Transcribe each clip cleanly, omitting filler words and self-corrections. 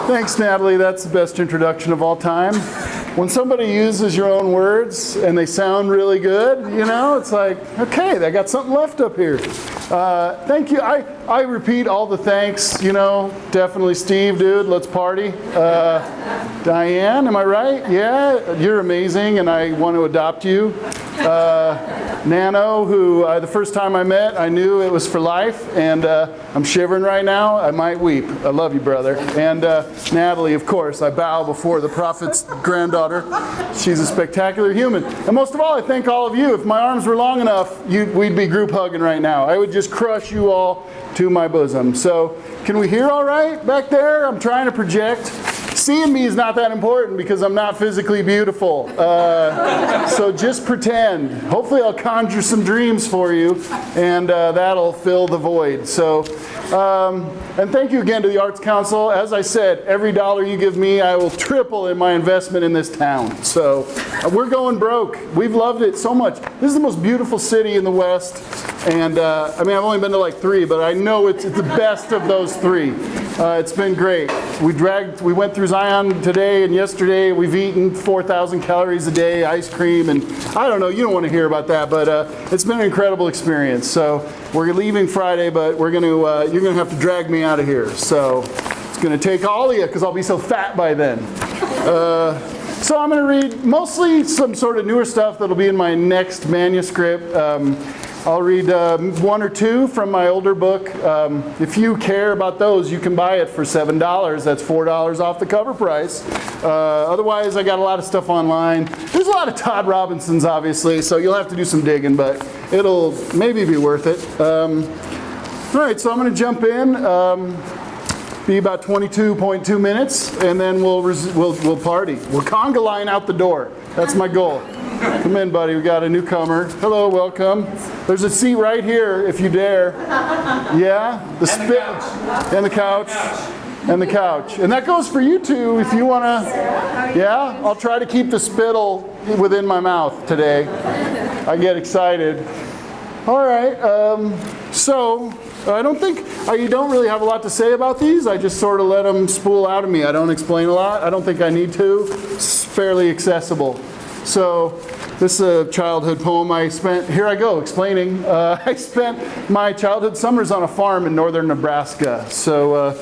Thanks, Natalie. That's the best introduction of all time. When somebody uses your own words and they sound really good, you know, it's like, okay, they got something left up here. Thank you. I repeat all the thanks, you know, definitely Steve, dude, let's party. Diane, am I right? Yeah, you're amazing and I want to adopt you. Nano, who the first time I met, I knew it was for life, and I'm shivering right now. I might weep. I love you, brother. And Natalie, of course, I bow before the prophet's granddaughter. She's a spectacular human. And most of all, I thank all of you. If my arms were long enough, we'd be group hugging right now. I would just crush you all to my bosom. So, can we hear all right back there? I'm trying to project. Seeing me is not that important because I'm not physically beautiful. So just pretend. Hopefully I'll conjure some dreams for you, and that'll fill the void. So, and thank you again to the Arts Council. As I said, every dollar you give me, I will triple in my investment in this town. So we're going broke. We've loved it so much. This is the most beautiful city in the West. And I mean, I've only been to like 3, but I know it's the best of those 3. It's been great. We went through Zion today and yesterday. We've eaten 4,000 calories a day, ice cream, and I don't know, you don't want to hear about that, but it's been an incredible experience. So we're leaving Friday, but you're gonna have to drag me out of here. So it's gonna take all of you because I'll be so fat by then. So I'm gonna read mostly some sort of newer stuff that'll be in my next manuscript. I'll read 1 or 2 from my older book. If you care about those, you can buy it for $7. That's $4 off the cover price. Otherwise, I got a lot of stuff online. There's a lot of Todd Robinsons, obviously, so you'll have to do some digging, but it'll maybe be worth it. All right, so I'm going to jump in. Be about 22.2 minutes, and then we'll party. We'll conga line out the door. That's my goal. Come in, buddy. We got a newcomer. Hello, welcome. There's a seat right here if you dare. Yeah? And the couch. And the couch. And that goes for you too if you want to. Yeah? I'll try to keep the spittle within my mouth today. I get excited. All right. So I don't think you don't really have a lot to say about these. I just sort of let them spool out of me. I don't explain a lot. I don't think I need to. It's fairly accessible. So this is a childhood poem I spent, here I go, explaining. I spent my childhood summers on a farm in northern Nebraska. So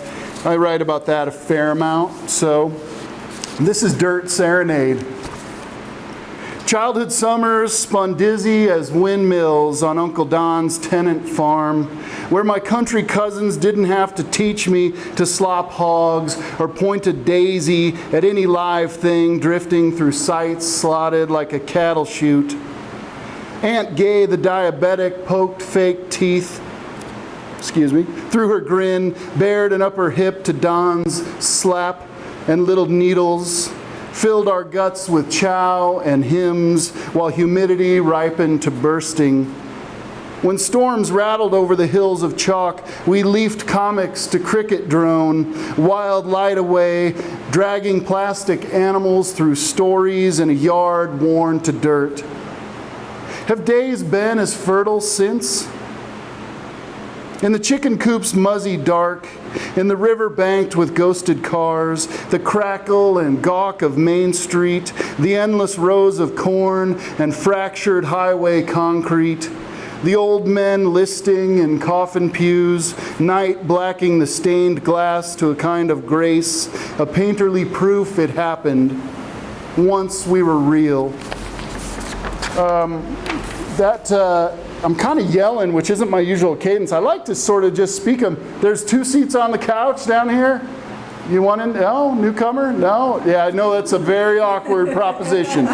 I write about that a fair amount. So this is Dirt Serenade. Childhood summers spun dizzy as windmills on Uncle Don's tenant farm, where my country cousins didn't have to teach me to slop hogs or point a daisy at any live thing drifting through sights slotted like a cattle chute. Aunt Gay, the diabetic, poked fake teeth, through her grin, bared an upper hip to Don's slap and little needles, filled our guts with chow and hymns while humidity ripened to bursting. When storms rattled over the hills of chalk, we leafed comics to cricket drone, wild light away, dragging plastic animals through stories in a yard worn to dirt. Have days been as fertile since? In the chicken coop's muzzy dark, in the river banked with ghosted cars, the crackle and gawk of Main Street, the endless rows of corn and fractured highway concrete, the old men listing in coffin pews, night blacking the stained glass to a kind of grace, a painterly proof it happened. Once we were real. I'm kind of yelling, which isn't my usual cadence. I like to sort of just speak them. There's 2 seats on the couch down here. You want in? No? Newcomer? No? Yeah, I know that's a very awkward proposition.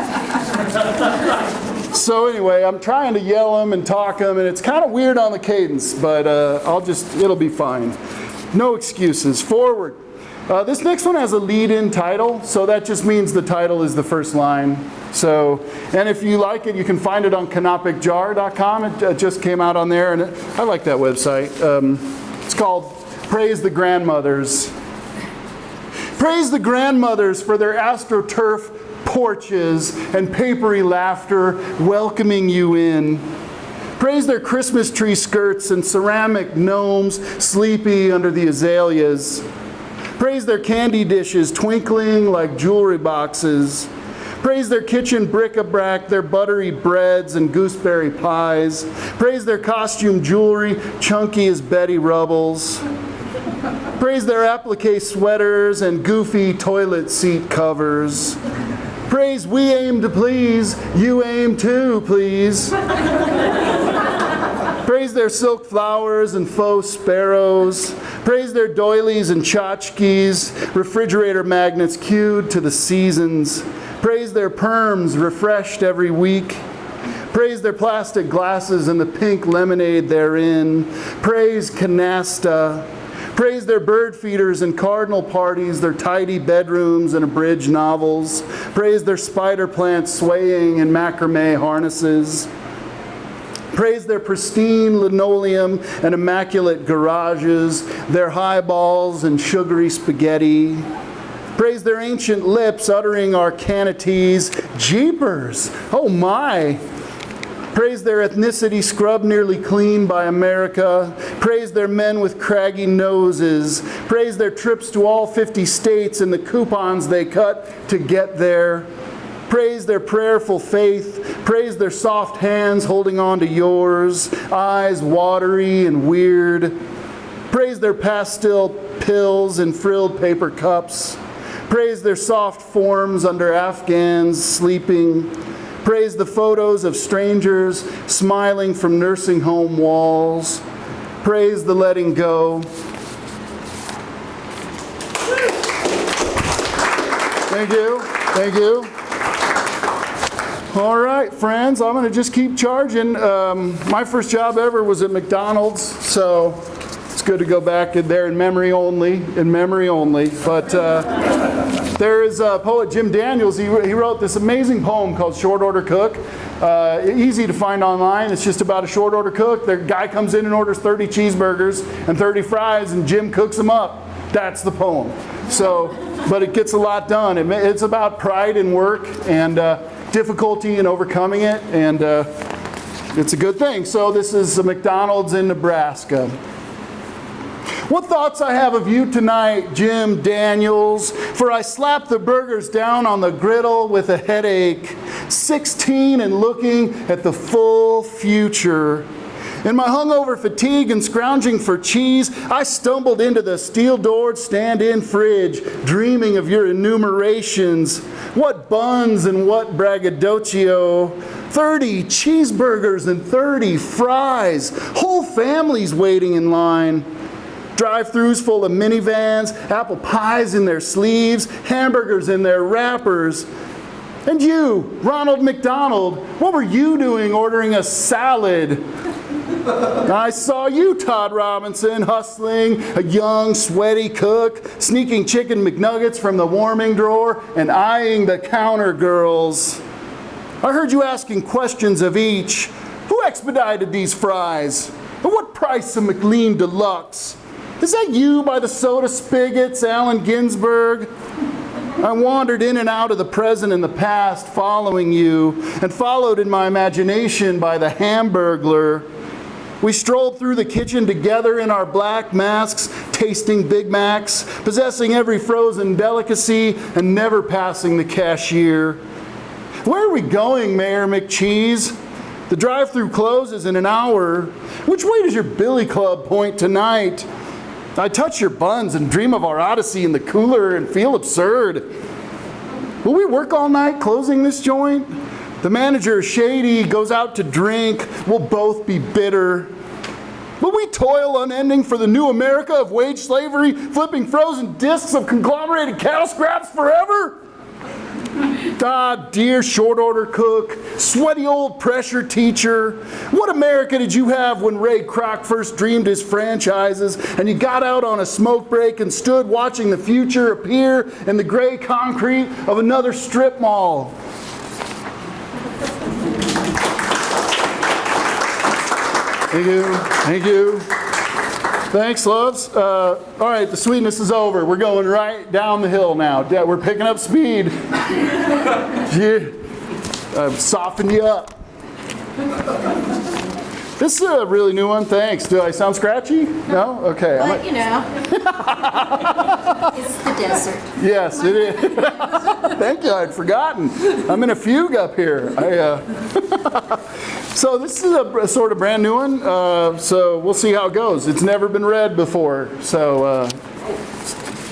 So anyway, I'm trying to yell them and talk them, and it's kind of weird on the cadence, but it'll be fine. No excuses. Forward. This next one has a lead-in title, so that just means the title is the first line. So, and if you like it, you can find it on canopicjar.com. It just came out on there, and I like that website. It's called Praise the Grandmothers. Praise the grandmothers for their astroturf porches and papery laughter welcoming you in. Praise their Christmas tree skirts and ceramic gnomes sleepy under the azaleas. Praise their candy dishes twinkling like jewelry boxes. Praise their kitchen bric-a-brac, their buttery breads and gooseberry pies. Praise their costume jewelry, chunky as Betty Rubbles. Praise their applique sweaters and goofy toilet seat covers. Praise we aim to please, you aim too, please. Praise their silk flowers and faux sparrows. Praise their doilies and tchotchkes, refrigerator magnets cued to the seasons. Praise their perms refreshed every week. Praise their plastic glasses and the pink lemonade therein. Praise canasta. Praise their bird feeders and cardinal parties, their tidy bedrooms and abridged novels. Praise their spider plants swaying in macrame harnesses. Praise their pristine linoleum and immaculate garages, their highballs and sugary spaghetti. Praise their ancient lips uttering arcanities. Jeepers! Oh my! Praise their ethnicity scrubbed nearly clean by America. Praise their men with craggy noses. Praise their trips to all 50 states and the coupons they cut to get there. Praise their prayerful faith. Praise their soft hands holding on to yours, eyes watery and weird. Praise their pastel pills and frilled paper cups. Praise their soft forms under Afghans sleeping. Praise the photos of strangers smiling from nursing home walls. Praise the letting go. Thank you. Thank you. All right, friends, I'm going to just keep charging. My first job ever was at McDonald's, so it's good to go back in there in memory only, But there is a poet, Jim Daniels. He wrote this amazing poem called Short Order Cook. Easy to find online. It's just about a short order cook. The guy comes in and orders 30 cheeseburgers and 30 fries, and Jim cooks them up. That's the poem. So, but it gets a lot done. It's about pride in work and difficulty in overcoming it, and it's a good thing. So this is a McDonald's in Nebraska. What thoughts I have of you tonight, Jim Daniels, for I slapped the burgers down on the griddle with a headache, 16 and looking at the full future. In my hungover fatigue and scrounging for cheese, I stumbled into the steel-doored stand-in fridge, dreaming of your enumerations. What buns and what braggadocio. 30 cheeseburgers and 30 fries. Whole families waiting in line. Drive-thrus full of minivans, apple pies in their sleeves, hamburgers in their wrappers. And you, Ronald McDonald, what were you doing ordering a salad? I saw you, Todd Robinson, hustling, a young, sweaty cook, sneaking chicken McNuggets from the warming drawer and eyeing the counter girls. I heard you asking questions of each. Who expedited these fries? At what price a McLean Deluxe? Is that you by the soda spigots, Allen Ginsberg? I wandered in and out of the present and the past, following you, and followed in my imagination by the Hamburglar. We strolled through the kitchen together in our black masks, tasting Big Macs, possessing every frozen delicacy, and never passing the cashier. Where are we going, Mayor McCheese? The drive-thru closes in an hour. Which way does your billy club point tonight? I touch your buns and dream of our odyssey in the cooler and feel absurd. Will we work all night closing this joint? The manager is shady, goes out to drink. We'll both be bitter. Will we toil unending for the new America of wage slavery, flipping frozen discs of conglomerated cattle scraps forever? Dear short order cook, sweaty old pressure teacher, what America did you have when Ray Kroc first dreamed his franchises and you got out on a smoke break and stood watching the future appear in the gray concrete of another strip mall? Thank you. Thank you. Thanks, loves. All right, the sweetness is over. We're going right down the hill now. Yeah, we're picking up speed. Yeah. I've softened you up. This is a really new one. Thanks. Do I sound scratchy? No? Okay. But, you know, it's the desert. Yes, it is. Thank you. I'd forgotten. I'm in a fugue up here. So this is a sort of brand new one. So we'll see how it goes. It's never been read before. So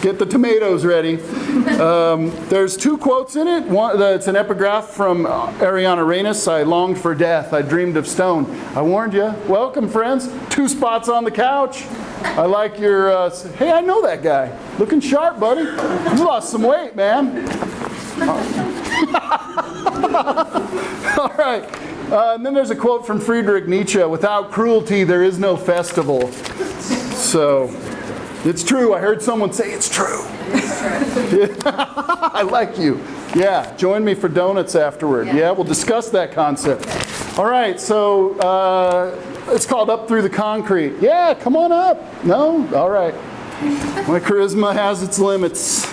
get the tomatoes ready. There's 2 quotes in it. One, it's an epigraph from Ariana Reynolds. I longed for death. I dreamed of stone. I warned you. Welcome, friends. 2 spots on the couch. I like your, hey, I know that guy. Looking sharp, buddy. You lost some weight, man. All right. And then there's a quote from Friedrich Nietzsche. Without cruelty, there is no festival. So, it's true. I heard someone say it's true. It's true. I like you. Yeah, join me for donuts afterward. Yeah, we'll discuss that concept. All right, so it's called Up Through the Concrete. Yeah, come on up. No? All right. My charisma has its limits.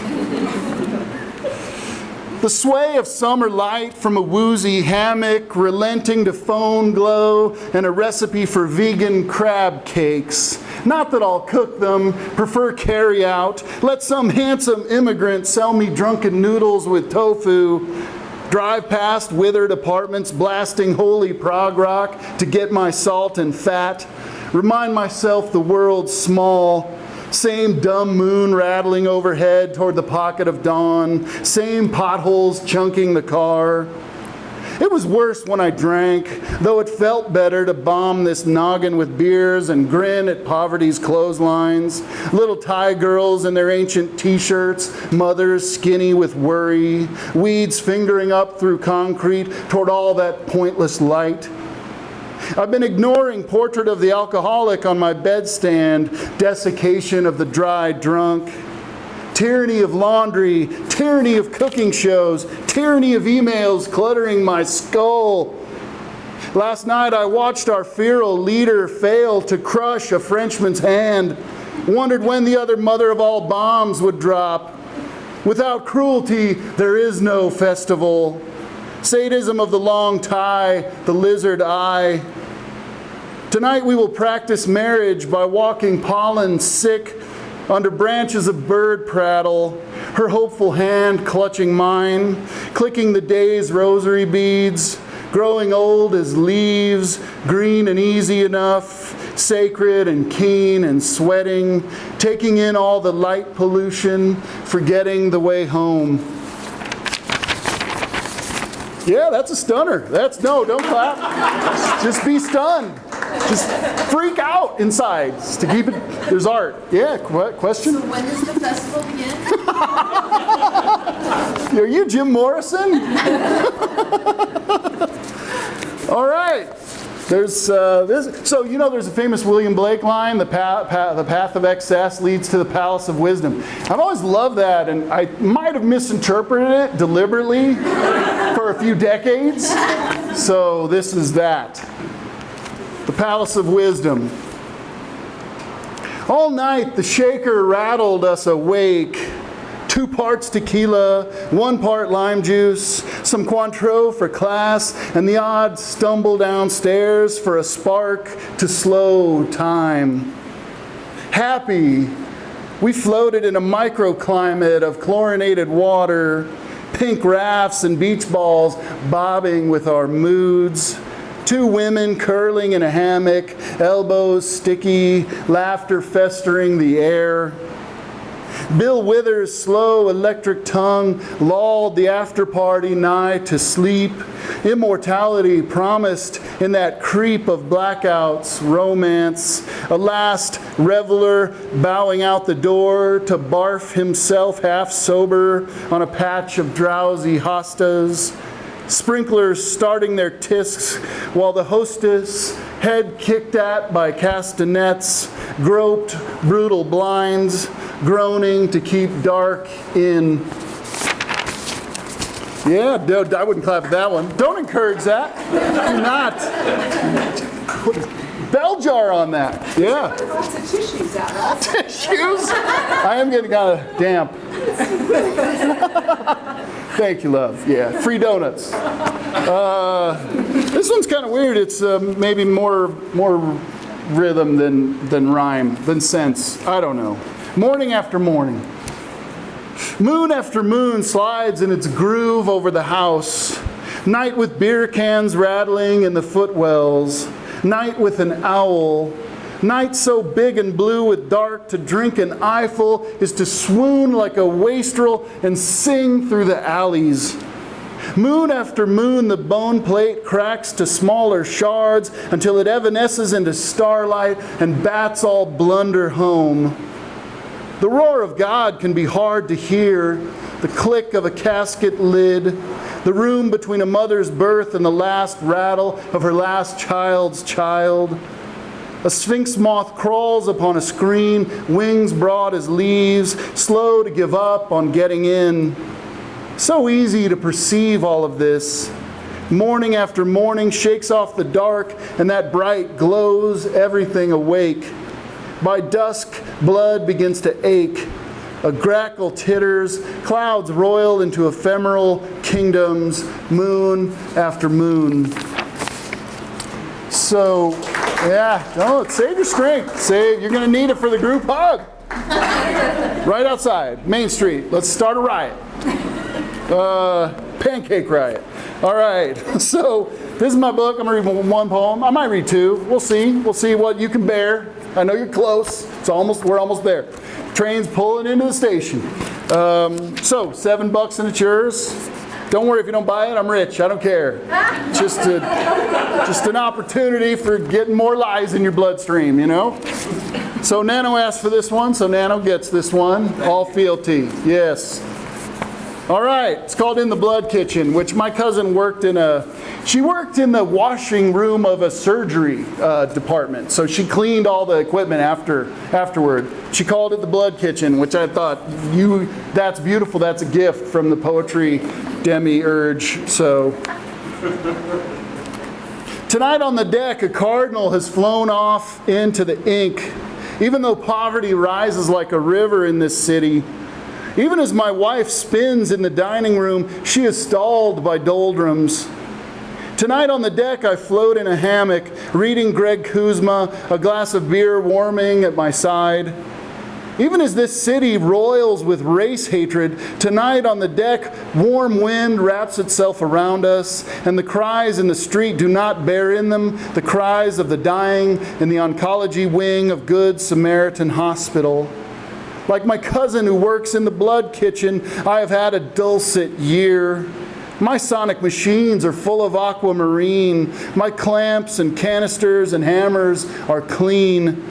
The sway of summer light from a woozy hammock, relenting to phone glow, and a recipe for vegan crab cakes. Not that I'll cook them, prefer carry out. Let some handsome immigrant sell me drunken noodles with tofu. Drive past withered apartments, blasting holy prog rock to get my salt and fat. Remind myself the world's small. Same dumb moon rattling overhead toward the pocket of dawn. Same potholes chunking the car. It was worse when I drank, though it felt better to bomb this noggin with beers and grin at poverty's clotheslines. Little Thai girls in their ancient t-shirts, mothers skinny with worry, weeds fingering up through concrete toward all that pointless light. I've been ignoring Portrait of the Alcoholic on my bedstand, desiccation of the dry drunk. Tyranny of laundry, tyranny of cooking shows, tyranny of emails cluttering my skull. Last night I watched our feral leader fail to crush a Frenchman's hand, wondered when the other mother of all bombs would drop. Without cruelty, there is no festival. Sadism of the long tie, the lizard eye. Tonight we will practice marriage by walking pollen sick under branches of bird prattle, her hopeful hand clutching mine, clicking the day's rosary beads, growing old as leaves, green and easy enough, sacred and keen and sweating, taking in all the light pollution, forgetting the way home. Yeah, that's a stunner. No, don't clap. Just be stunned. Just freak out inside to keep it. There's art. Yeah, question? So when does the festival begin? Are you Jim Morrison? All right. There's this. So you know, there's a famous William Blake line: "The path of excess leads to the palace of wisdom." I've always loved that, and I might have misinterpreted it deliberately for a few decades. So this is that. The palace of wisdom. All night the shaker rattled us awake. 2 parts tequila, 1 part lime juice, some Cointreau for class, and the odd stumble downstairs for a spark to slow time. Happy, we floated in a microclimate of chlorinated water, pink rafts and beach balls bobbing with our moods. 2 women curling in a hammock, elbows sticky, laughter festering the air. Bill Withers' slow electric tongue lulled the after-party nigh to sleep. Immortality promised in that creep of blackouts, romance. A last reveler bowing out the door to barf himself half sober on a patch of drowsy hostas. Sprinklers starting their tisks while the hostess, head kicked at by castanets, groped brutal blinds, groaning to keep dark in. Yeah, I wouldn't clap at that one. Don't encourage that. Do not. Put a bell jar on that. Yeah. Lots of tissues out, right? Tissues? I am getting kind of damp. Thank you, love. Yeah, free donuts. This one's kind of weird. It's maybe more rhythm than rhyme, than sense. I don't know. Morning after morning. Moon after moon slides in its groove over the house. Night with beer cans rattling in the footwells. Night with an owl. Night so big and blue with dark to drink an eyeful is to swoon like a wastrel and sing through the alleys. Moon after moon the bone plate cracks to smaller shards until it evanesces into starlight and bats all blunder home. The roar of God can be hard to hear, the click of a casket lid, the room between a mother's birth and the last rattle of her last child's child. A sphinx moth crawls upon a screen, wings broad as leaves, slow to give up on getting in. So easy to perceive all of this. Morning after morning shakes off the dark, and that bright glows everything awake. By dusk, blood begins to ache. A grackle titters, clouds roil into ephemeral kingdoms, moon after moon. So, yeah, no, save your strength. You're going to need it for the group hug. Right outside, Main Street. Let's start a riot. Pancake riot. All right, so this is my book. I'm going to read one poem. I might read two. We'll see. We'll see what you can bear. I know you're close. We're almost there. Train's pulling into the station. So, $7 and it's yours. Don't worry if you don't buy it. I'm rich. I don't care. Just an opportunity for getting more lies in your bloodstream, you know? So Nano asked for this one, so Nano gets this one. All fealty. Yes. All right. It's called In the Blood Kitchen, which my cousin worked in the washing room of a surgery department. So she cleaned all the equipment afterward. She called it the Blood Kitchen, which I thought, that's beautiful. That's a gift from the poetry demiurge. So tonight on the deck, a cardinal has flown off into the ink. Even though poverty rises like a river in this city, even as my wife spins in the dining room, she is stalled by doldrums. Tonight on the deck, I float in a hammock, reading Greg Kuzma, a glass of beer warming at my side. Even as this city roils with race hatred, tonight on the deck, warm wind wraps itself around us, and the cries in the street do not bear in them the cries of the dying in the oncology wing of Good Samaritan Hospital. Like my cousin who works in the Blood Kitchen, I have had a dulcet year. My sonic machines are full of aquamarine. My clamps and canisters and hammers are clean.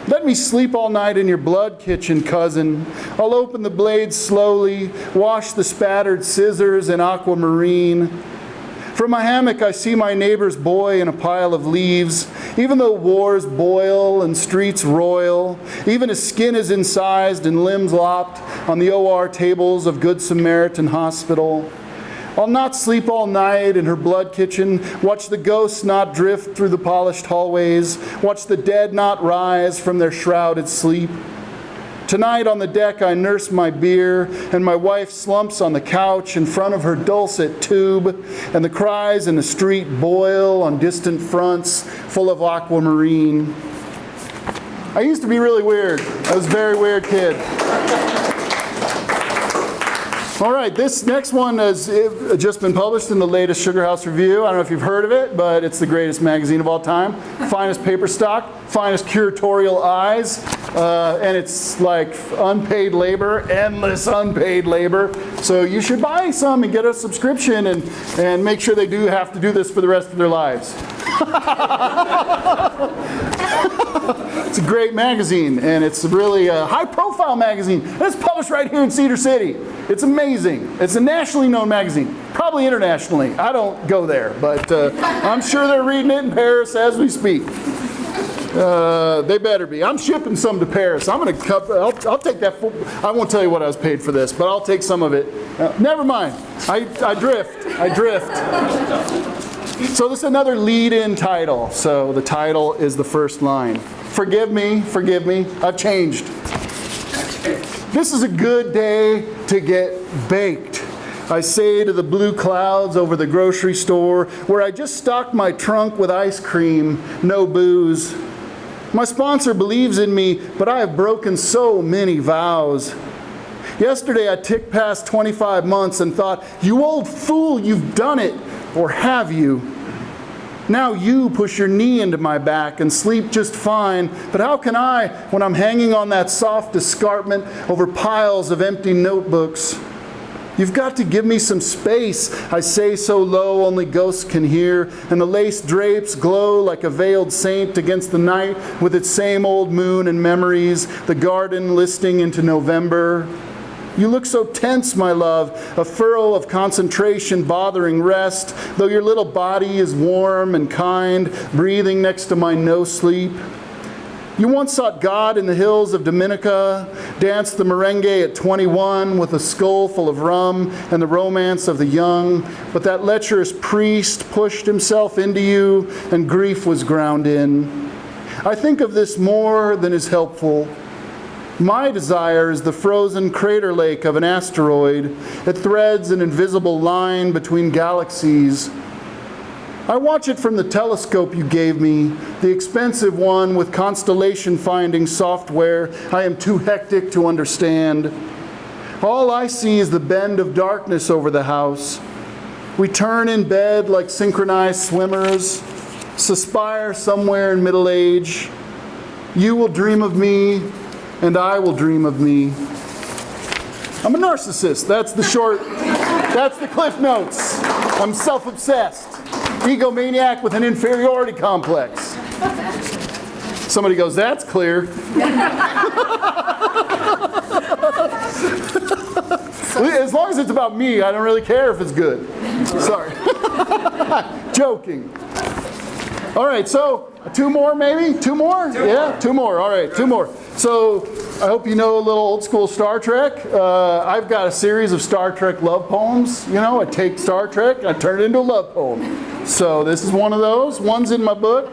Let me sleep all night in your Blood Kitchen, cousin. I'll open the blades slowly, wash the spattered scissors in aquamarine. From my hammock I see my neighbor's boy in a pile of leaves. Even though wars boil and streets roil, even as skin is incised and limbs lopped on the OR tables of Good Samaritan Hospital, I'll not sleep all night in her Blood Kitchen, watch the ghosts not drift through the polished hallways, watch the dead not rise from their shrouded sleep. Tonight on the deck I nurse my beer, and my wife slumps on the couch in front of her dulcet tube, and the cries in the street boil on distant fronts full of aquamarine. I used to be really weird. I was a very weird kid. All right, this next one has just been published in the latest Sugar House Review. I don't know if you've heard of it, but it's the greatest magazine of all time. Finest paper stock, finest curatorial eyes, and it's like unpaid labor, endless unpaid labor. So you should buy some and get a subscription and make sure they do have to do this for the rest of their lives. It's a great magazine, and it's really a high-profile magazine. And it's published right here in Cedar City. It's amazing. It's a nationally known magazine, probably internationally. I don't go there, but I'm sure they're reading it in Paris as we speak. They better be. I'm shipping some to Paris. I'll take that. I won't tell you what I was paid for this, but I'll take some of it. Never mind. I drift. So this is another lead-in title. So the title is the first line. Forgive me, I've changed. This is a good day to get baked. I say to the blue clouds over the grocery store, where I just stocked my trunk with ice cream, no booze. My sponsor believes in me, but I have broken so many vows. Yesterday I ticked past 25 months and thought, you old fool, you've done it, or have you? Now you push your knee into my back and sleep just fine, but how can I when I'm hanging on that soft escarpment over piles of empty notebooks? You've got to give me some space, I say so low only ghosts can hear, and the lace drapes glow like a veiled saint against the night with its same old moon and memories, the garden listing into November. You look so tense, my love, a furrow of concentration bothering rest, though your little body is warm and kind, breathing next to my no-sleep. You once sought God in the hills of Dominica, danced the merengue at 21 with a skull full of rum and the romance of the young, but that lecherous priest pushed himself into you and grief was ground in. I think of this more than is helpful. My desire is the frozen crater lake of an asteroid. It threads an invisible line between galaxies. I watch it from the telescope you gave me, the expensive one with constellation finding software I am too hectic to understand. All I see is the bend of darkness over the house. We turn in bed like synchronized swimmers, suspire somewhere in middle age. You will dream of me, and I will dream of me. I'm a narcissist. That's the Cliff Notes. I'm self-obsessed. Egomaniac with an inferiority complex. Somebody goes, that's clear. As long as it's about me, I don't really care if it's good. Sorry. Joking. All right, so 2 more maybe? 2 more? Yeah, 2 more. All right, 2 more. So I hope you know a little old school Star Trek. I've got a series of Star Trek love poems. You know, I take Star Trek and I turn it into a love poem. So this is one of those. One's in my book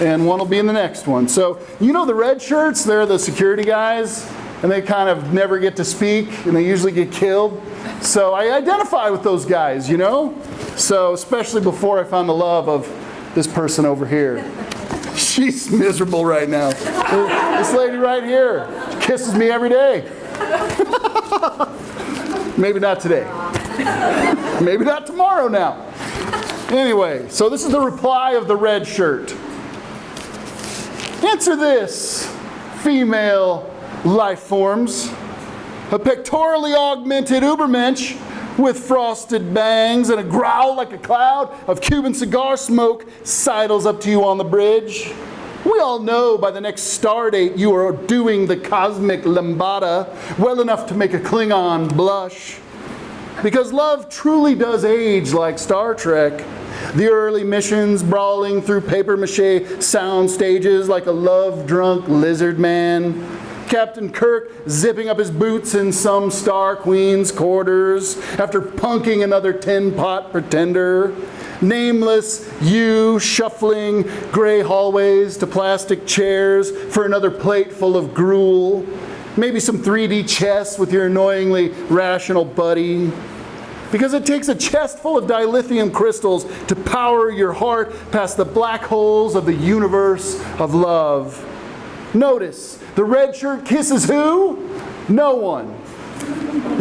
and one will be in the next one. So you know the red shirts, they're the security guys and they kind of never get to speak and they usually get killed. So I identify with those guys, you know? So especially before I found the love of this person over here. She's miserable right now. This lady right here kisses me every day. Maybe not today. Maybe not tomorrow now. Anyway, so this is the reply of the red shirt. Answer this, female life forms. A pectorally augmented Ubermensch with frosted bangs and a growl like a cloud of Cuban cigar smoke sidles up to you on the bridge. We all know by the next star date you are doing the cosmic lambada well enough to make a Klingon blush. Because love truly does age like Star Trek. The early missions brawling through papier-mâché sound stages like a love-drunk lizard man. Captain Kirk zipping up his boots in some Star Queen's quarters after punking another tin-pot pretender. Nameless you shuffling gray hallways to plastic chairs for another plate full of gruel. Maybe some 3D chess with your annoyingly rational buddy. Because it takes a chest full of dilithium crystals to power your heart past the black holes of the universe of love. Notice, the red shirt kisses who? No one.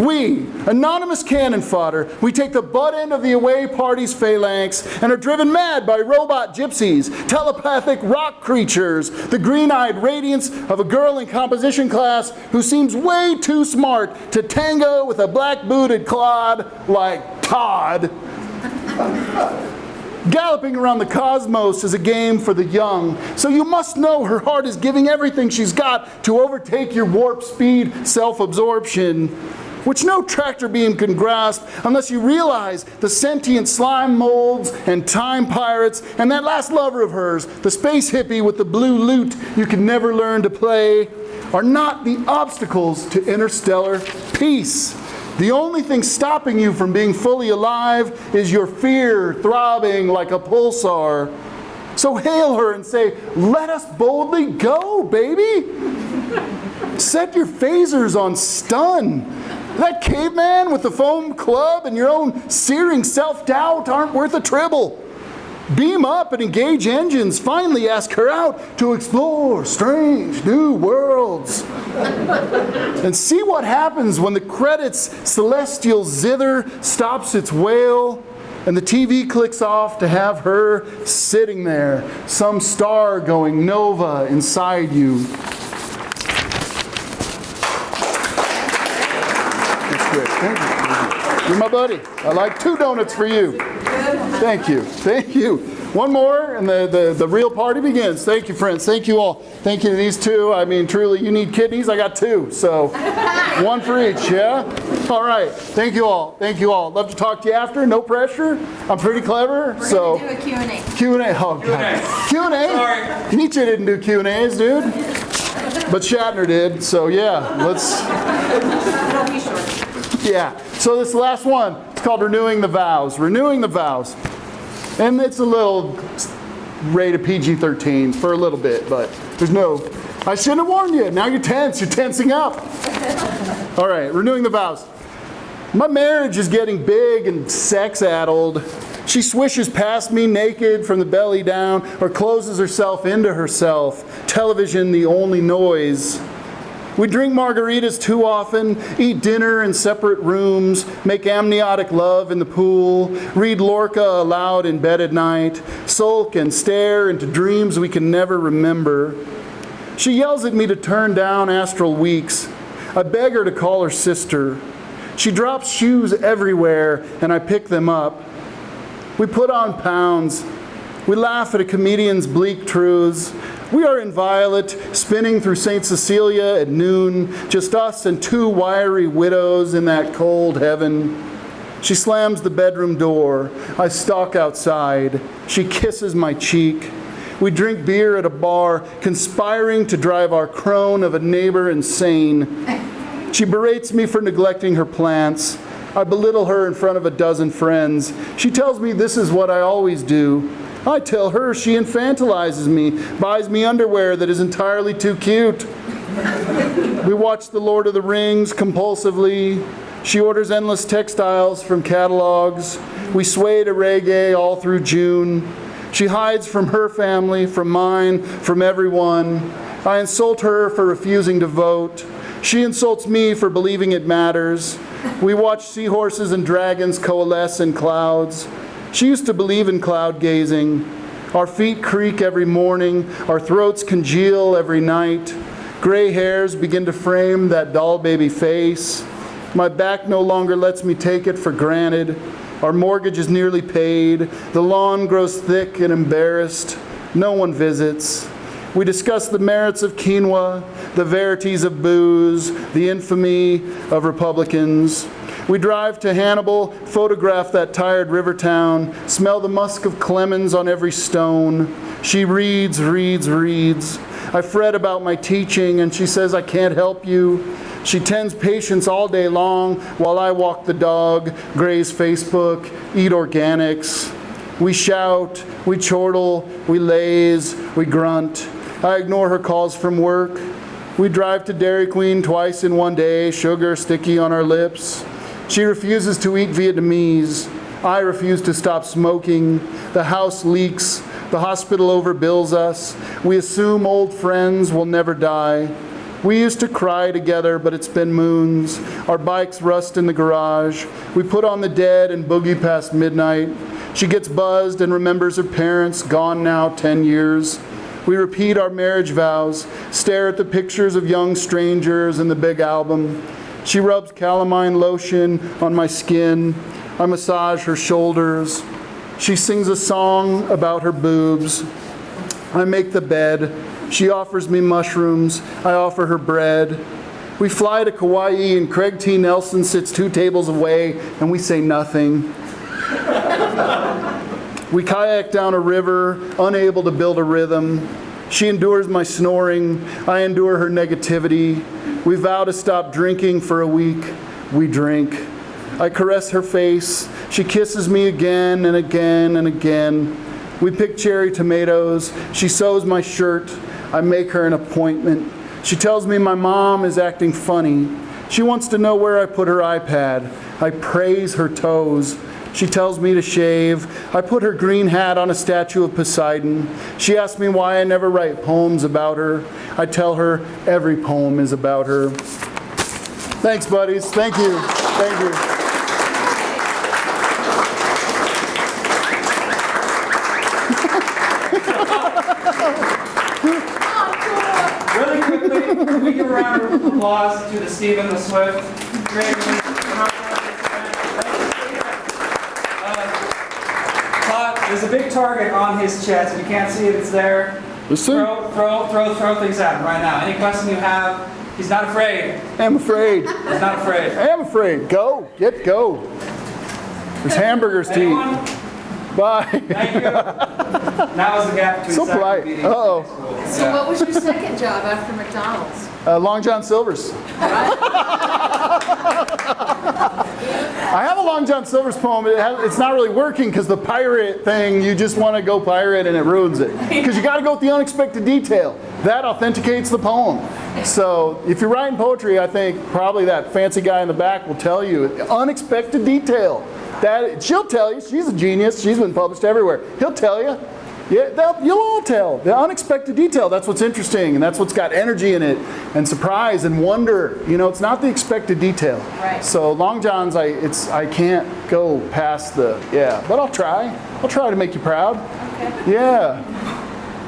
We, anonymous cannon fodder, we take the butt end of the away party's phalanx and are driven mad by robot gypsies, telepathic rock creatures, the green-eyed radiance of a girl in composition class who seems way too smart to tango with a black-booted clod like Todd. Galloping around the cosmos is a game for the young, so you must know her heart is giving everything she's got to overtake your warp speed self-absorption, which no tractor beam can grasp unless you realize the sentient slime molds and time pirates and that last lover of hers, the space hippie with the blue lute you can never learn to play, are not the obstacles to interstellar peace. The only thing stopping you from being fully alive is your fear throbbing like a pulsar. So hail her and say, let us boldly go, baby. Set your phasers on stun. That caveman with the foam club and your own searing self-doubt aren't worth a tribble. Beam up and engage engines. Finally ask her out to explore strange new worlds. And see what happens when the credits' celestial zither stops its wail and the TV clicks off to have her sitting there, some star going nova inside you. That's great. Thank you. You're my buddy. I like 2 donuts for you. Thank you. Thank you. One more and the real party begins. Thank you, friends. Thank you all. Thank you to these 2. I mean, truly, you need kidneys. I got 2. So 1 for each, yeah? All right. Thank you all. Thank you all. Love to talk to you after. No pressure. I'm pretty clever. We're so going to do a Q&A. Q&A. Oh, God. Q&A? Sorry. Nietzsche didn't do Q&As, dude. But Shatner did. So, yeah. Let's... It'll be short. Yeah. So this last one, it's called Renewing the Vows. Renewing the Vows. And it's a little rated PG-13 for a little bit, but there's no... I shouldn't have warned you. Now you're tense. You're tensing up. All right. Renewing the Vows. My marriage is getting big and sex-addled. She swishes past me naked from the belly down or closes herself into herself. Television the only noise. We drink margaritas too often, eat dinner in separate rooms, make amniotic love in the pool, read Lorca aloud in bed at night, sulk and stare into dreams we can never remember. She yells at me to turn down astral weeks. I beg her to call her sister. She drops shoes everywhere and I pick them up. We put on pounds. We laugh at a comedian's bleak truths. We are inviolate, spinning through St. Cecilia at noon, just us and 2 wiry widows in that cold heaven. She slams the bedroom door. I stalk outside. She kisses my cheek. We drink beer at a bar, conspiring to drive our crone of a neighbor insane. She berates me for neglecting her plants. I belittle her in front of a dozen friends. She tells me this is what I always do. I tell her she infantilizes me, buys me underwear that is entirely too cute. We watch The Lord of the Rings compulsively. She orders endless textiles from catalogs. We sway to reggae all through June. She hides from her family, from mine, from everyone. I insult her for refusing to vote. She insults me for believing it matters. We watch seahorses and dragons coalesce in clouds. She used to believe in cloud gazing. Our feet creak every morning. Our throats congeal every night. Gray hairs begin to frame that doll baby face. My back no longer lets me take it for granted. Our mortgage is nearly paid. The lawn grows thick and embarrassed. No one visits. We discuss the merits of quinoa, the verities of booze, the infamy of Republicans. We drive to Hannibal, photograph that tired river town, smell the musk of Clemens on every stone. She reads. I fret about my teaching, and she says I can't help you. She tends patients all day long while I walk the dog, graze Facebook, eat organics. We shout, we chortle, we laze, we grunt. I ignore her calls from work. We drive to Dairy Queen twice in one day, sugar sticky on our lips. She refuses to eat Vietnamese. I refuse to stop smoking. The house leaks. The hospital overbills us. We assume old friends will never die. We used to cry together, but it's been moons. Our bikes rust in the garage. We put on the Dead and boogie past midnight. She gets buzzed and remembers her parents, gone now 10 years. We repeat our marriage vows, stare at the pictures of young strangers in the big album. She rubs calamine lotion on my skin. I massage her shoulders. She sings a song about her boobs. I make the bed. She offers me mushrooms. I offer her bread. We fly to Kauai and Craig T. Nelson sits 2 tables away and we say nothing. We kayak down a river, unable to build a rhythm. She endures my snoring. I endure her negativity. We vow to stop drinking for a week. We drink. I caress her face. She kisses me again and again and again. We pick cherry tomatoes. She sews my shirt. I make her an appointment. She tells me my mom is acting funny. She wants to know where I put her iPad. I praise her toes. She tells me to shave. I put her green hat on a statue of Poseidon. She asks me why I never write poems about her. I tell her every poem is about her. Thanks, buddies. Thank you. Thank you. Really quickly, can we give a round of applause to the Stephen the Swift? Great. Todd, there's a big target on his chest. If you can't see it, it's there. Throw things at him right now. Any question you have, he's not afraid. I'm afraid. He's not afraid. I am afraid. Go. Go. There's hamburgers to Anyone? eat. Bye. Thank you. Now is the gap between So second polite. meetings. Uh-oh. So what was your second job after McDonald's? Long John Silver's. I have a Long John Silver's poem. It's not really working because the pirate thing, you just want to go pirate and it ruins it. Because you got to go with the unexpected detail. That authenticates the poem. So if you're writing poetry, I think probably that fancy guy in the back will tell you unexpected detail. She'll tell you. She's a genius. She's been published everywhere. He'll tell you. Yeah, you'll all tell. The unexpected detail, that's what's interesting, and that's what's got energy in it, and surprise and wonder. You know, it's not the expected detail. Right. So Long John's, I can't go past but I'll try. I'll try to make you proud. Okay. Yeah.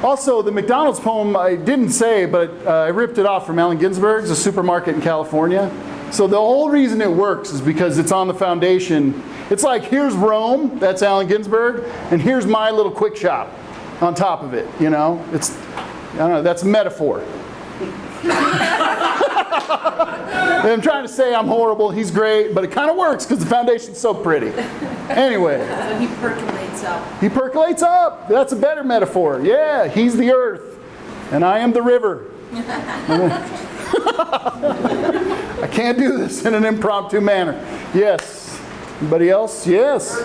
Also, the McDonald's poem, I didn't say, but I ripped it off from Allen Ginsberg's, a supermarket in California. So the whole reason it works is because it's on the foundation. It's like, here's Rome, that's Allen Ginsberg, and here's my little quick shop on top of it, you know? I don't know, that's a metaphor. I'm trying to say I'm horrible, he's great, but it kind of works because the foundation's so pretty. Anyway. So he percolates up. He percolates up. That's a better metaphor. Yeah, he's the earth, and I am the river. I can't do this in an impromptu manner. Yes. Anybody else? Yes.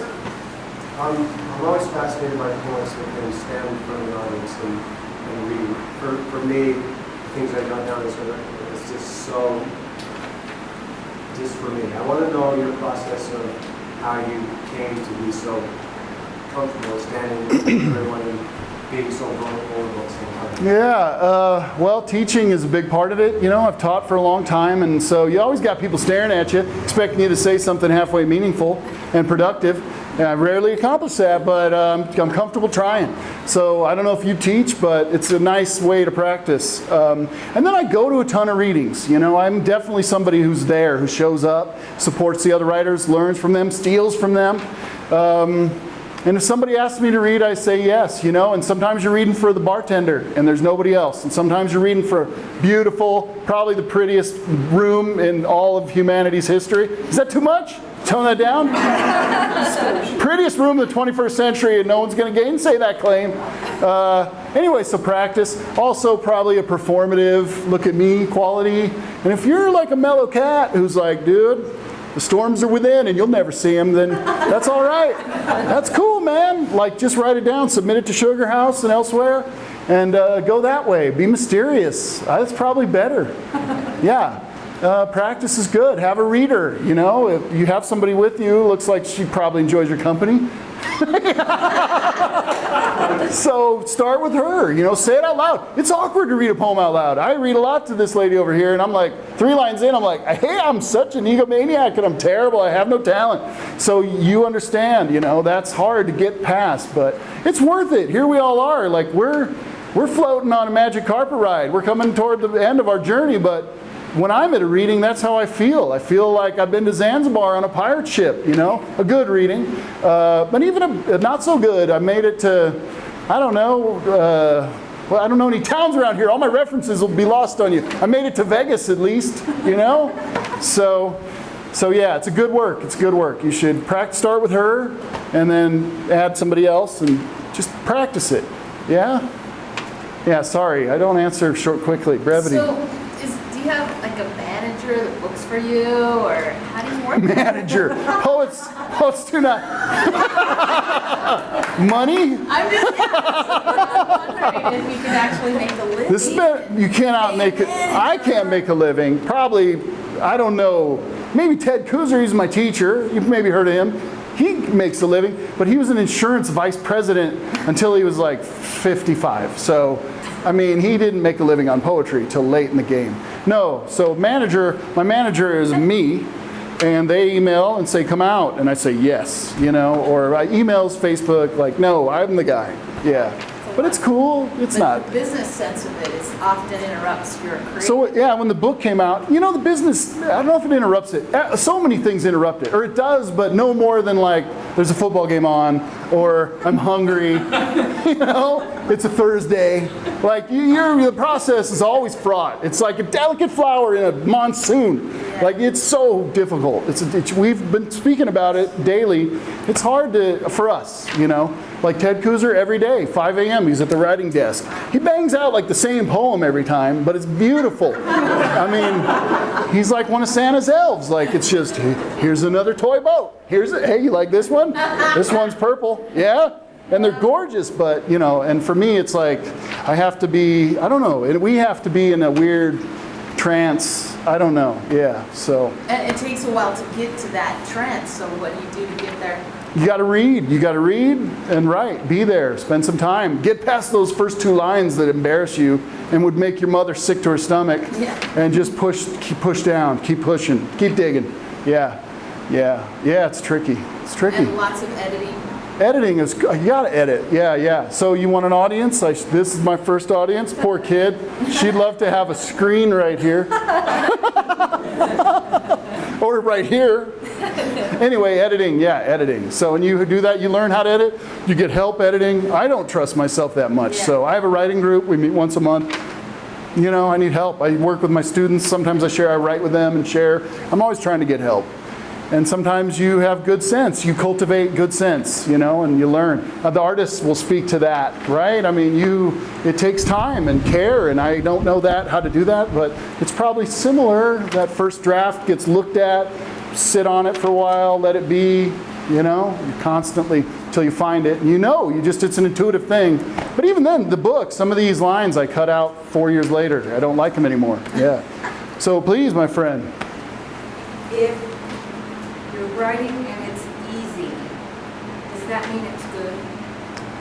I'm always fascinated by poets that can stand in front of an audience and read. For me, things I jot down is just so, just for me. I want to know your process of how you came to be so comfortable standing with everyone and being so vulnerable at the same time. Yeah, well, teaching is a big part of it. You know, I've taught for a long time, and so you always got people staring at you, expecting you to say something halfway meaningful and productive. And I rarely accomplish that, but I'm comfortable trying. So I don't know if you teach, but it's a nice way to practice. And then I go to a ton of readings. You know, I'm definitely somebody who's there, who shows up, supports the other writers, learns from them, steals from them. And if somebody asks me to read, I say yes, you know, and sometimes you're reading for the bartender and there's nobody else. And sometimes you're reading for beautiful, probably the prettiest room in all of humanity's history. Is that too much? Tone that down? Prettiest room in the 21st century, and no one's going to gainsay that claim. Anyway, so practice. Also probably a performative, look at me quality. And if you're like a mellow cat who's like, dude, the storms are within and you'll never see them, then that's all right. That's cool, man. Like, just write it down, submit it to Sugar House and elsewhere, and go that way. Be mysterious. That's probably better. Yeah. Practice is good. Have a reader, you know. If you have somebody with you, looks like she probably enjoys your company. So start with her, you know, say it out loud. It's awkward to read a poem out loud. I read a lot to this lady over here, and I'm like, 3 lines in, I'm like, hey, I'm such an egomaniac, and I'm terrible, I have no talent. So you understand, you know, that's hard to get past, but it's worth it. Here we all are, like we're floating on a magic carpet ride. We're coming toward the end of our journey, but when I'm at a reading, that's how I feel. I feel like I've been to Zanzibar on a pirate ship, you know, a good reading. But even a not so good, I made it to, I don't know, well, I don't know any towns around here. All my references will be lost on you. I made it to Vegas at least, you know? So yeah, it's a good work. It's good work. You should start with her and then add somebody else and just practice it. Yeah? Yeah, sorry. I don't answer short quickly. Brevity. So, do you have like a manager that books for you, or how do you work? Manager. Poets do not. Money? I'm just wondering if you could actually make a living. You cannot make it. I can't make a living. Probably I don't know, maybe Ted Kooser, he's my teacher. You've maybe heard of him. He makes a living, but he was an insurance vice president until he was like 55. So, I mean, he didn't make a living on poetry till late in the game. No, so my manager is me, and they email and say, come out, and I say yes, you know, or I emails Facebook, like, no, I'm the guy, yeah. But it's cool, it's not. The business sense of it is often interrupts your career. So yeah, when the book came out, you know, the business, I don't know if it interrupts it. So many things interrupt it, or it does, but no more than like, there's a football game on, or I'm hungry, you know, it's a Thursday. Like, the process is always fraught. It's like a delicate flower in a monsoon. Yeah. Like, it's so difficult. We've been speaking about it daily. It's hard for us, you know. Like Ted Kooser, every day, 5 a.m., he's at the writing desk. He bangs out like the same poem every time, but it's beautiful. I mean, he's like one of Santa's elves. Like, it's just, here's another toy boat. Hey, you like this one? This one's purple. Yeah? And they're gorgeous, but, you know, and for me, it's like, I have to be, I don't know, we have to be in a weird trance. I don't know. Yeah, so. And it takes a while to get to that trance, so what do you do to get there? You got to read. You got to read and write. Be there. Spend some time. Get past those first 2 lines that embarrass you and would make your mother sick to her stomach. Yeah. And just push down. Keep pushing. Keep digging. Yeah. It's tricky. It's tricky. And lots of editing. Editing is, you got to edit. Yeah. So you want an audience? This is my first audience. Poor kid. She'd love to have a screen right here. Or right here. Anyway, editing. So when you do that, you learn how to edit. You get help editing. I don't trust myself that much. Yeah. So I have a writing group. We meet once a month. You know, I need help. I work with my students. Sometimes I write with them and share. I'm always trying to get help. And sometimes you have good sense. You cultivate good sense, you know, and you learn. The artists will speak to that, right? I mean, it takes time and care, and I don't know how to do that, but it's probably similar. That first draft gets looked at, sit on it for a while, let it be, you know, constantly until you find it. And it's an intuitive thing. But even then, the book, some of these lines I cut out 4 years later. I don't like them anymore. Yeah. So please, my friend. If you're writing and it's easy, does that mean it's good?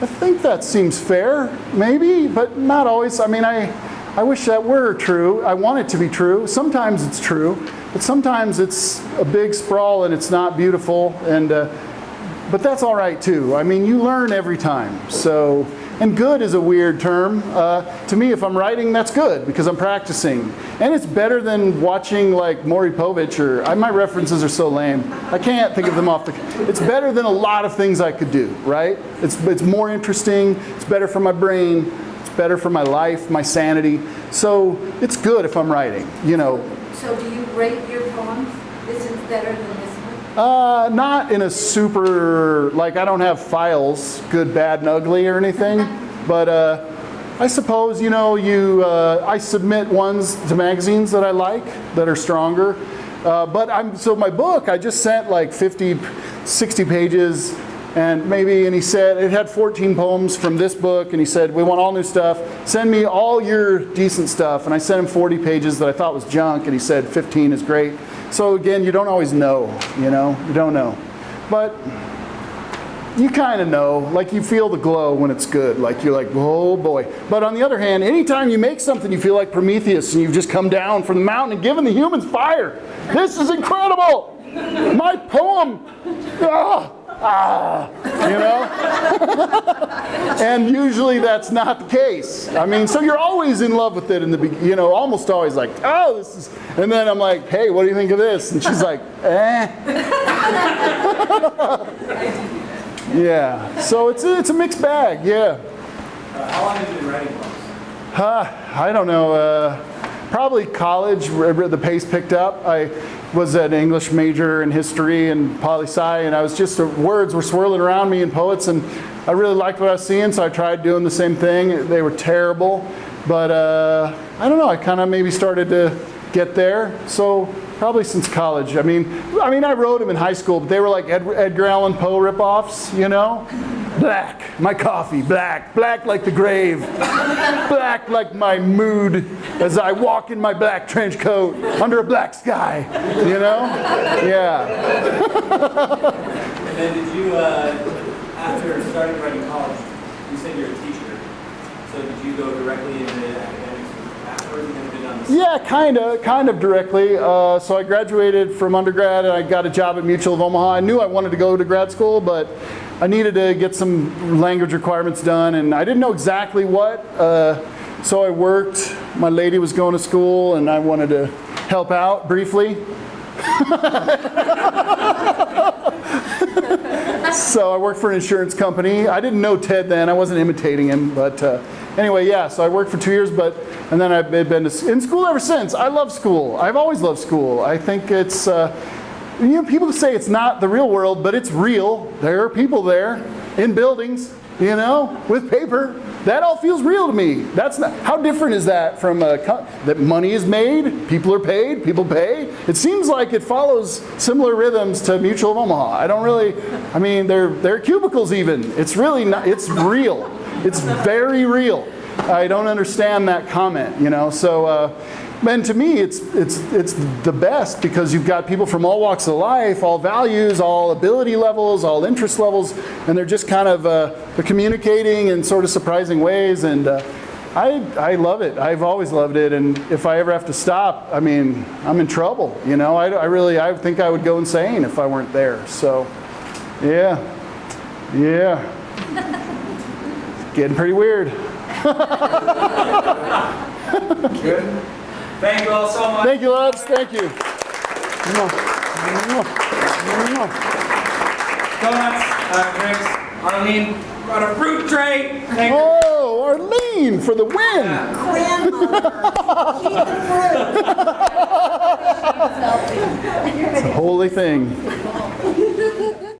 I think that seems fair, maybe, but not always. I mean, I wish that were true. I want it to be true. Sometimes it's true, but sometimes it's a big sprawl and it's not beautiful. But that's all right too. I mean, you learn every time. So, and good is a weird term. To me, if I'm writing, that's good because I'm practicing. And it's better than watching like Maury Povich my references are so lame. I can't think of them off it's better than a lot of things I could do, right? It's more interesting. It's better for my brain. It's better for my life, my sanity. So it's good if I'm writing, you know. So do you rate your poems? This is better than this one? Not in a super, like I don't have files, good, bad, and ugly or anything, but I suppose, you know, I submit ones to magazines that I like, that are stronger, so my book, I just sent like 50, 60 pages, and he said, it had 14 poems from this book, and he said, we want all new stuff, send me all your decent stuff, and I sent him 40 pages that I thought was junk, and he said 15 is great. So again, you don't always know, you know, you don't know. But you kind of know, like you feel the glow when it's good, like you're like, oh boy. But on the other hand, anytime you make something, you feel like Prometheus and you've just come down from the mountain and given the humans fire. This is incredible. My poem, you know? And usually that's not the case. I mean, so you're always in love with it in the beginning, you know, almost always like, oh, this is, and then I'm like, hey, what do you think of this? And she's like, Yeah, so it's a mixed bag, yeah. How long have you been writing books? I don't know, probably college, the pace picked up. I was an English major in history and poli-sci, and I was just, words were swirling around me in poets, and I really liked what I was seeing, so I tried doing the same thing. They were terrible, but I don't know, I kind of maybe started to get there, so probably since college. I mean, I wrote them in high school, but they were like Edgar Allan Poe ripoffs, you know? Black. My coffee, black. Black like the grave. Black like my mood as I walk in my black trench coat under a black sky. You know? Yeah. And then did you, after starting writing college, you said you're a teacher. So did you go directly into academics afterwards and then been on the Yeah, kind of directly. So I graduated from undergrad and I got a job at Mutual of Omaha. I knew I wanted to go to grad school, but I needed to get some language requirements done, and I didn't know exactly what. So I worked. My lady was going to school, and I wanted to help out briefly. So I worked for an insurance company. I didn't know Ted then. I wasn't imitating him, but anyway, yeah. So I worked for 2 years, and then I've been in school ever since. I love school. I've always loved school. I think it's. People say it's not the real world, but it's real. There are people there in buildings, with paper. That all feels real to me. That's not. How different is that from that money is made, people are paid, people pay? It seems like it follows similar rhythms to Mutual of Omaha. I don't really. I mean, they're cubicles even. It's really not. It's real. It's very real. I don't understand that comment. So. And to me, it's the best because you've got people from all walks of life, all values, all ability levels, all interest levels, and they're just kind of they're communicating in sort of surprising ways. And I love it. I've always loved it. And if I ever have to stop, I mean, I'm in trouble. I think I would go insane if I weren't there. So, yeah, it's getting pretty weird. Good. Thank you all so much. Thank you, loves. Thank you. Donuts, drinks. Arlene brought a fruit tray. Thank you. Oh, Arlene for the win. Grandmother, keep the fruit. It's a holy thing.